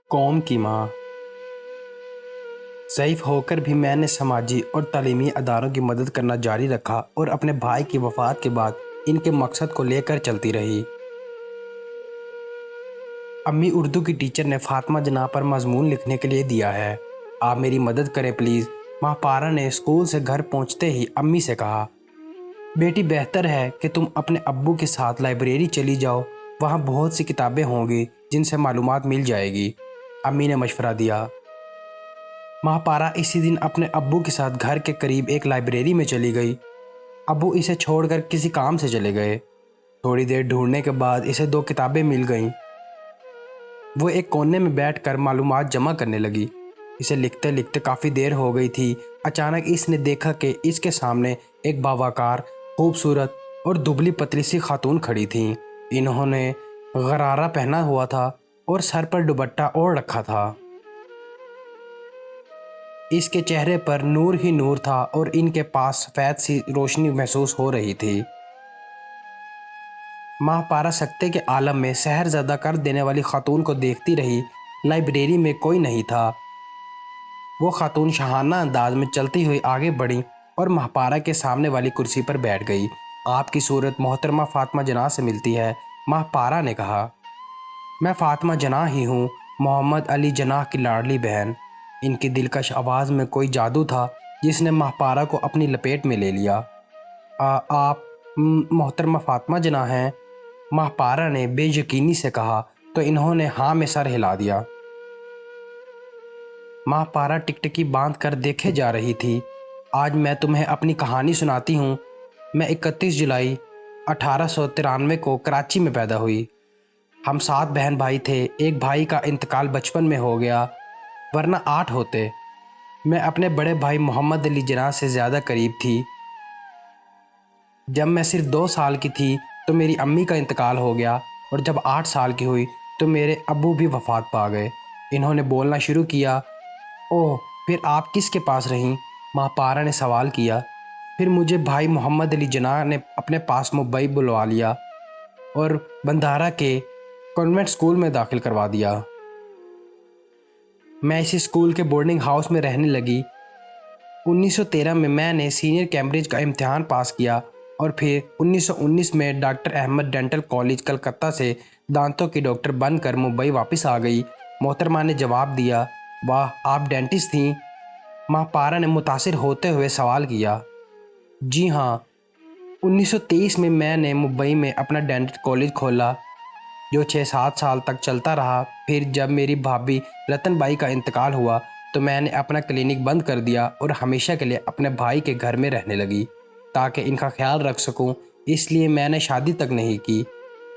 कौम की माँ। ज़ईफ़ होकर भी मैंने समाजी और तालीमी अदारों की मदद करना जारी रखा और अपने भाई की वफ़ात के बाद इनके मकसद को लेकर चलती रही। अम्मी उर्दू की टीचर ने फ़ातिमा जनाह पर मज़मून लिखने के लिए दिया है। आप मेरी मदद करें प्लीज़। माँ पारा ने स्कूल से घर पहुँचते ही अम्मी से कहा, बेटी बेहतर है कि तुम अपने अब्बू के साथ लाइब्रेरी चली जाओ, वहाँ बहुत सी किताबें होंगी जिनसे मालूमात मिल जाएगी। अम्मी ने मशवरा दिया। माँ पारा इसी दिन अपने अब्बू के साथ घर के करीब एक लाइब्रेरी में चली गई। अब्बू इसे छोड़कर किसी काम से चले गए। थोड़ी देर ढूंढने के बाद इसे 2 किताबें मिल गईं। वो एक कोने में बैठकर मालूमात जमा करने लगी। इसे लिखते लिखते काफ़ी देर हो गई थी। अचानक इसने देखा कि इसके सामने एक बावकार, खूबसूरत और दुबली पतली सी खातून खड़ी थीं। इन्होंने गरारा पहना हुआ था और सर पर दुपट्टा ओढ़ रखा था। इसके चेहरे पर नूर ही नूर था और इनके पास सफ़ेद सी रोशनी महसूस हो रही थी। माँ पारा सकते के आलम में सहरज़दा कर देने वाली खातून को देखती रही। लाइब्रेरी में कोई नहीं था। वो खातून शाहाना अंदाज में चलती हुई आगे बढ़ी और महापारा के सामने वाली कुर्सी पर बैठ गई। आपकी सूरत मोहतरमा फ़ातिमा जनाह से मिलती है, महापारा ने कहा। मैं फ़ातिमा जनाह ही हूँ, मोहम्मद अली जनाह की लाडली बहन। इनकी दिलकश आवाज़ में कोई जादू था जिसने महापारा को अपनी लपेट में ले लिया। आप मोहतरमा फ़ातिमा जनाह हैं? महापारा ने बेयकीनी से कहा तो इन्होंने हाँ में सर हिला दिया। महापारा टिकटिकी बांध कर देखे जा रही थी। आज मैं तुम्हें अपनी कहानी सुनाती हूँ। मैं 31 जुलाई 1893 को कराची में पैदा हुई। हम 7 बहन भाई थे। एक भाई का इंतकाल बचपन में हो गया, वरना 8 होते। मैं अपने बड़े भाई मोहम्मद अली जनाह से ज़्यादा करीब थी। जब मैं सिर्फ 2 साल की थी तो मेरी अम्मी का इंतकाल हो गया और जब 8 साल की हुई तो मेरे अब्बू भी वफ़ात पा गए। इन्होंने बोलना शुरू किया। ओह, फिर आप किसके पास रहीं? महापारा ने सवाल किया। फिर मुझे भाई मोहम्मद अली जनाह ने अपने पास मुंबई बुलवा लिया और बंधारा के कॉन्वेंट स्कूल में दाखिल करवा दिया। मैं इसी स्कूल के बोर्डिंग हाउस में रहने लगी। 1913 में मैंने सीनियर कैम्ब्रिज का इम्तिहान पास किया और फिर 1919 में doctor Ahmed dental college Calcutta से दांतों की डॉक्टर बनकर मुंबई वापस आ गई। मोहतरमा ने जवाब दिया, वाह, आप डेंटिस्ट थीं? महापारा ने मुतासिर होते हुए सवाल किया। जी हाँ, 1923 में मैंने मुंबई में अपना डेंटल कॉलेज खोला जो 6-7 साल तक चलता रहा। फिर जब मेरी भाभी रतनबाई का इंतकाल हुआ तो मैंने अपना क्लिनिक बंद कर दिया और हमेशा के लिए अपने भाई के घर में रहने लगी ताकि इनका ख्याल रख सकूं। इसलिए मैंने शादी तक नहीं की।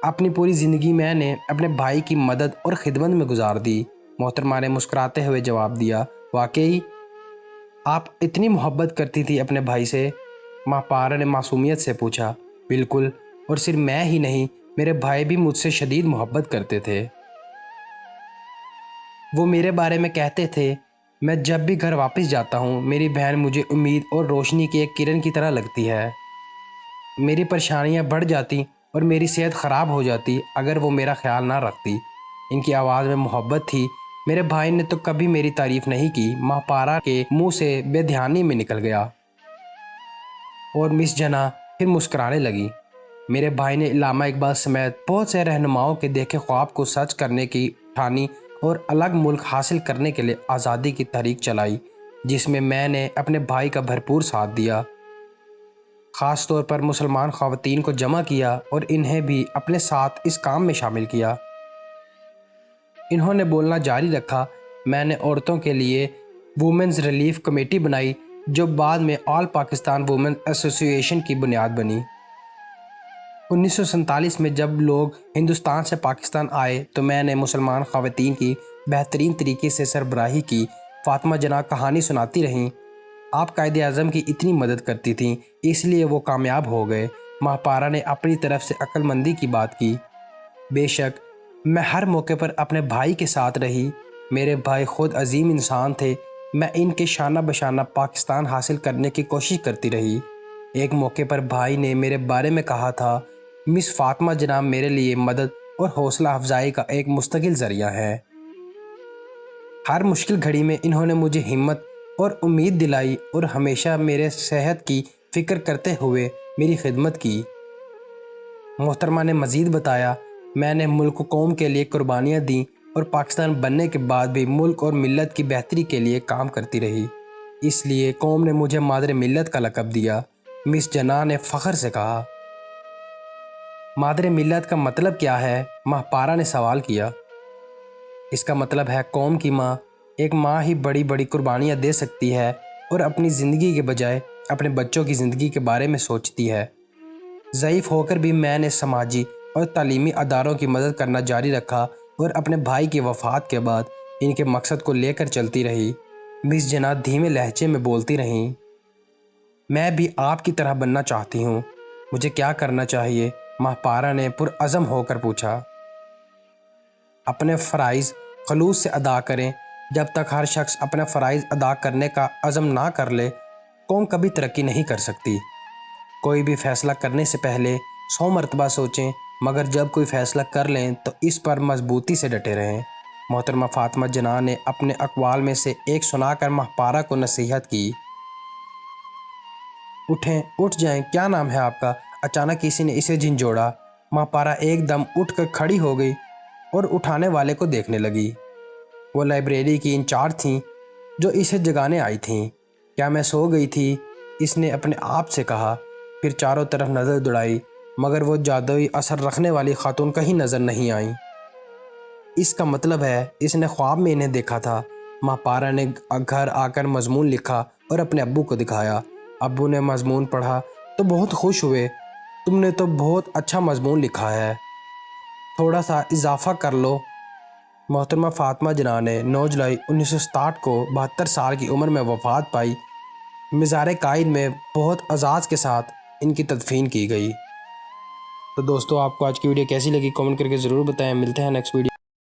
अपनी पूरी ज़िंदगी मैंने अपने भाई की मदद और खिदमत में गुजार दी। मोहतरमा ने मुस्कुराते हुए जवाब दिया, वाकई आप इतनी मोहब्बत करती थी अपने भाई से? महापारा ने मासूमियत से पूछा। बिल्कुल, और सिर्फ मैं ही नहीं, मेरे भाई भी मुझसे शदीद मोहब्बत करते थे। वो मेरे बारे में कहते थे, मैं जब भी घर वापस जाता हूँ मेरी बहन मुझे उम्मीद और रोशनी की एक किरण की तरह लगती है। मेरी परेशानियाँ बढ़ जाती और मेरी सेहत ख़राब हो जाती अगर वो मेरा ख्याल ना रखती। इनकी आवाज़ में मोहब्बत थी। मेरे भाई ने तो कभी मेरी तारीफ़ नहीं की। महापारा के मुंह से बेध्यानी में निकल गया और मिस जना फिर मुस्कुराने लगी। मेरे भाई ने इल्लामा इकबाल समेत बहुत से रहनुमाओं के देखे ख्वाब को सच करने की ठानी और अलग मुल्क हासिल करने के लिए आज़ादी की तहरीक चलाई, जिसमें मैंने अपने भाई का भरपूर साथ दिया। ख़ास तौर पर मुसलमान ख़वातीन को जमा किया और इन्हें भी अपने साथ इस काम में शामिल किया। इन्होंने बोलना जारी रखा। मैंने औरतों के लिए वुमेंस रिलीफ कमेटी बनाई जो बाद में ऑल पाकिस्तान वुमेन एसोसिएशन की बुनियाद बनी। 1947 में जब लोग हिंदुस्तान से पाकिस्तान आए तो मैंने मुसलमान ख़वातीन की बेहतरीन तरीके से सरबराही की। फ़ातिमा जनाह कहानी सुनाती रहीं। आप कायदे आज़म की इतनी मदद करती थीं, इसलिए वो कामयाब हो गए। महापारा ने अपनी तरफ से अक्लमंदी की बात की। बेशक मैं हर मौके पर अपने भाई के साथ रही। मेरे भाई खुद अजीम इंसान थे। मैं इनके शाना बशाना पाकिस्तान हासिल करने की कोशिश करती रही। एक मौके पर भाई ने मेरे बारे में कहा था, मिस फ़ातिमा जनाह मेरे लिए मदद اور حوصلہ افزائی کا ایک مستقل ذریعہ ہیں۔ ہر مشکل گھڑی میں انہوں نے مجھے ہمت اور امید دلائی اور ہمیشہ میرے صحت کی فکر کرتے ہوئے میری خدمت کی۔ محترمہ نے مزید بتایا، میں نے ملک و قوم کے لیے قربانیاں دیں اور پاکستان بننے کے بعد بھی ملک اور ملت کی بہتری کے لیے کام کرتی رہی۔ اس لیے قوم نے مجھے مادر ملت کا لقب دیا، مس جناح نے فخر سے کہا۔ مادر ملت کا مطلب کیا ہے؟ ماں پارہ نے سوال کیا۔ اس کا مطلب ہے قوم کی ماں۔ ایک ماں ہی بڑی بڑی قربانیاں دے سکتی ہے اور اپنی زندگی کے بجائے اپنے بچوں کی زندگی کے بارے میں سوچتی ہے۔ ضعیف ہو کر بھی میں نے سماجی اور تعلیمی اداروں کی مدد کرنا جاری رکھا اور اپنے بھائی کی وفات کے بعد ان کے مقصد کو لے کر چلتی رہی۔ مس جناح دھیمے لہجے میں بولتی رہیں۔ میں بھی آپ کی طرح بننا چاہتی ہوں، مجھے کیا کرنا چاہیے؟ ماں پارہ نے پرعزم ہو کر پوچھا۔ اپنے فرائض خلوص سے ادا کریں۔ جب تک ہر شخص اپنے فرائض ادا کرنے کا عزم نہ کر لے، قوم کبھی ترقی نہیں کر سکتی۔ کوئی بھی فیصلہ کرنے سے پہلے 100 مرتبہ سوچیں، مگر جب کوئی فیصلہ کر لیں تو اس پر مضبوطی سے ڈٹے رہیں۔ محترمہ فاطمہ جناح نے اپنے اقوال میں سے ایک سنا کر ماں پارہ کو نصیحت کی۔ اٹھیں، اٹھ جائیں، کیا نام ہے آپ کا؟ اچانک کسی نے اسے جھنجھوڑا۔ ماں پارہ ایک دم اٹھ کر کھڑی ہو گئی اور اٹھانے والے کو دیکھنے لگی۔ وہ لائبریری کی انچارج تھیں جو اسے جگانے آئی تھیں۔ کیا میں سو گئی تھی؟ اس نے اپنے آپ سے کہا، پھر چاروں طرف نظر دوڑائی، مگر وہ جادوئی اثر رکھنے والی خاتون کہیں نظر نہیں آئیں۔ اس کا مطلب ہے اس نے خواب میں انہیں دیکھا تھا۔ ماں پارہ نے گھر آ کر مضمون لکھا اور اپنے ابو کو دکھایا۔ ابو نے مضمون پڑھا تو بہت خوش ہوئے۔ تم نے تو بہت اچھا مضمون لکھا ہے، تھوڑا سا اضافہ کر لو۔ محترمہ فاطمہ جناح نے 9 جولائی 1967 کو 72 سال کی عمر میں وفات پائی۔ مزار قائد میں بہت اعزاز کے ساتھ ان کی تدفین کی گئی۔ تو دوستو، آپ کو آج کی ویڈیو کیسی لگی کامنٹ کر کے ضرور بتائیں۔ ملتے ہیں نیکسٹ ویڈیو